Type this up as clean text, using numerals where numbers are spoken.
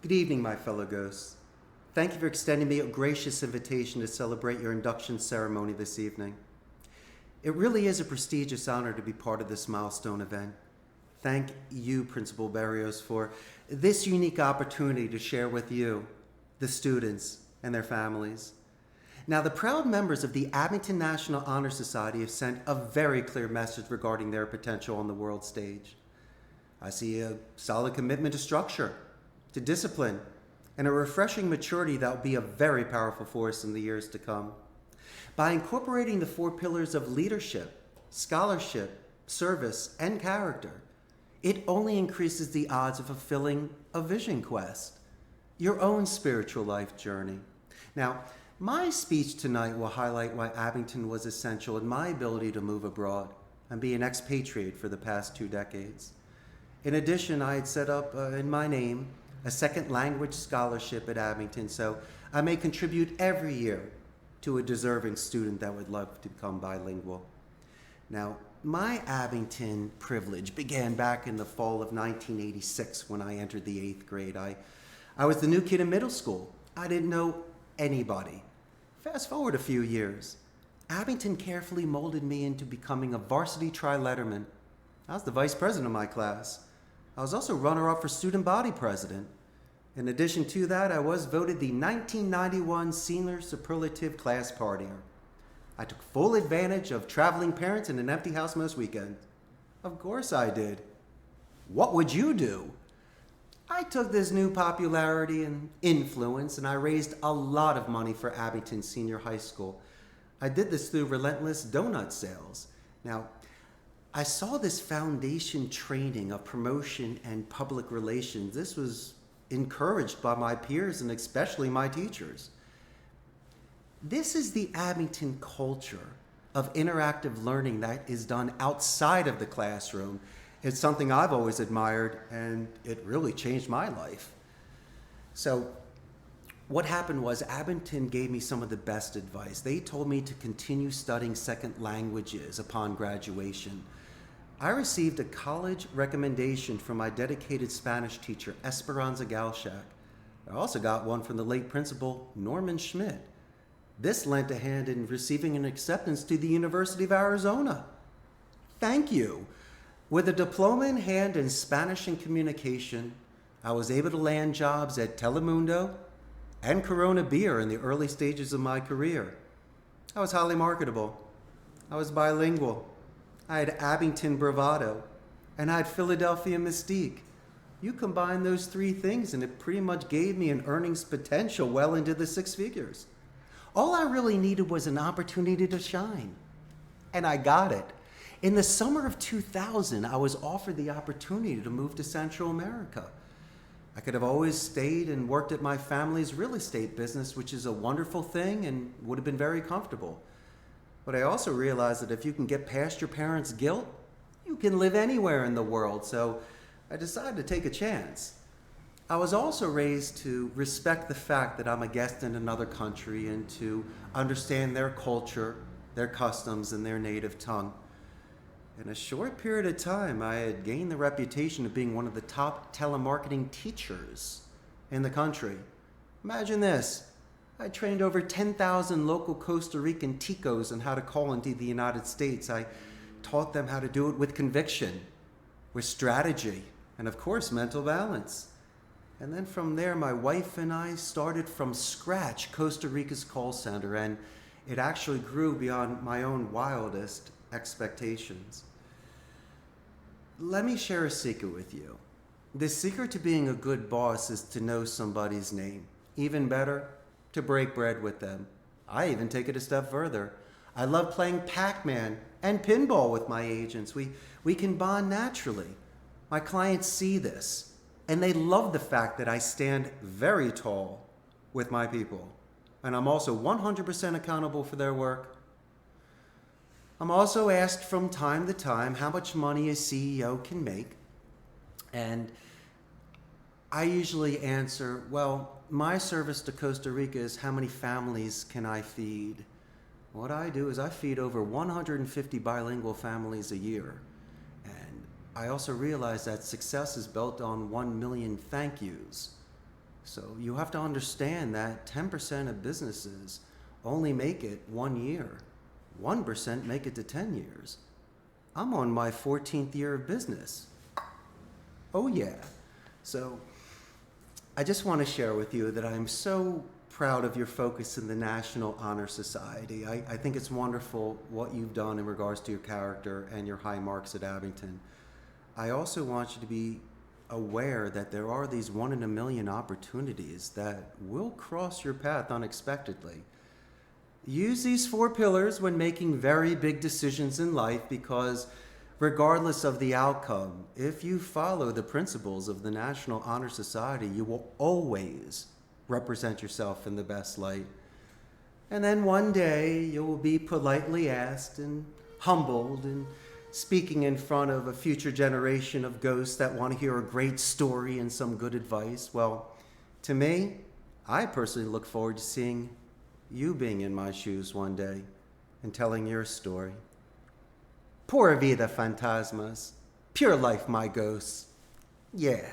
Good evening, my fellow ghosts. Thank you for extending me a gracious invitation to celebrate your induction ceremony this evening. It really is a prestigious honor to be part of this milestone event. Thank you, Principal Barrios, for this unique opportunity to share with you, the students, and their families. Now, the proud members of the Abington National Honor Society have sent a very clear message regarding their potential on the world stage. I see a solid commitment to structure, to discipline, and a refreshing maturity that will be a very powerful force in the years to come. By incorporating the 4 pillars of leadership, scholarship, service, and character, it only increases the odds of fulfilling a vision quest, your own spiritual life journey. Now, my speech tonight will highlight why Abington was essential in my ability to move abroad and be an expatriate for the past 2 decades. In addition, I had set up, in my name, a second language scholarship at Abington, so I may contribute every year to a deserving student that would love to become bilingual. Now, my Abington privilege began back in the fall of 1986 when I entered the 8th grade. I was the new kid in middle school. I didn't know anybody. Fast forward a few years, Abington carefully molded me into becoming a varsity tri-letterman. I was the vice president of my class. I was also runner-up for student body president. In addition to that, I was voted the 1991 Senior Superlative Class Partier. I took full advantage of traveling parents in an empty house most weekends. Of course I did. What would you do? I took this new popularity and influence and I raised a lot of money for Abington Senior High School. I did this through relentless donut sales. Now, I saw this foundation training of promotion and public relations. This was encouraged by my peers and especially my teachers. This is the Abington culture of interactive learning that is done outside of the classroom. It's something I've always admired, and it really changed my life. So what happened was Abington gave me some of the best advice. They told me to continue studying second languages upon graduation. I received a college recommendation from my dedicated Spanish teacher, Esperanza Galshak. I also got one from the late principal, Norman Schmidt. This lent a hand in receiving an acceptance to the University of Arizona. Thank you. With a diploma in hand in Spanish and communication, I was able to land jobs at Telemundo and Corona Beer in the early stages of my career. I was highly marketable. I was bilingual. I had Abington bravado, and I had Philadelphia mystique. You combine those 3 things, and it pretty much gave me an earnings potential well into the 6 figures. All I really needed was an opportunity to shine, and I got it. In the summer of 2000, I was offered the opportunity to move to Central America. I could have always stayed and worked at my family's real estate business, which is a wonderful thing and would have been very comfortable. But I also realized that if you can get past your parents' guilt, you can live anywhere in the world, so I decided to take a chance. I was also raised to respect the fact that I'm a guest in another country and to understand their culture, their customs, and their native tongue. In a short period of time, I had gained the reputation of being one of the top telemarketing teachers in the country. Imagine this. I trained over 10,000 local Costa Rican ticos on how to call into the United States. I taught them how to do it with conviction, with strategy, and of course, mental balance. And then from there, my wife and I started from scratch Costa Rica's call center, and it actually grew beyond my own wildest expectations. Let me share a secret with you. The secret to being a good boss is to know somebody's name. Even better, to break bread with them. I even take it a step further. I love playing Pac-Man and pinball with my agents. We can bond naturally. My clients see this, and they love the fact that I stand very tall with my people. And I'm also 100% accountable for their work. I'm also asked from time to time how much money a CEO can make. And I usually answer, well, my service to Costa Rica is how many families can I feed? What I do is I feed over 150 bilingual families a year. And I also realize that success is built on 1 million thank yous. So you have to understand that 10% of businesses only make it 1 year. 1% make it to 10 years. I'm on my 14th year of business. Oh yeah. So I just want to share with you that I'm so proud of your focus in the National Honor Society. I think it's wonderful what you've done in regards to your character and your high marks at Abington. I also want you to be aware that there are these 1 in a million opportunities that will cross your path unexpectedly. Use these 4 pillars when making very big decisions in life, because regardless of the outcome, if you follow the principles of the National Honor Society, you will always represent yourself in the best light. And then one day you will be politely asked and humbled and speaking in front of a future generation of ghosts that want to hear a great story and some good advice. Well, to me, I personally look forward to seeing you being in my shoes one day and telling your story. Pura vida, fantasmas. Pure life, my ghosts. Yeah.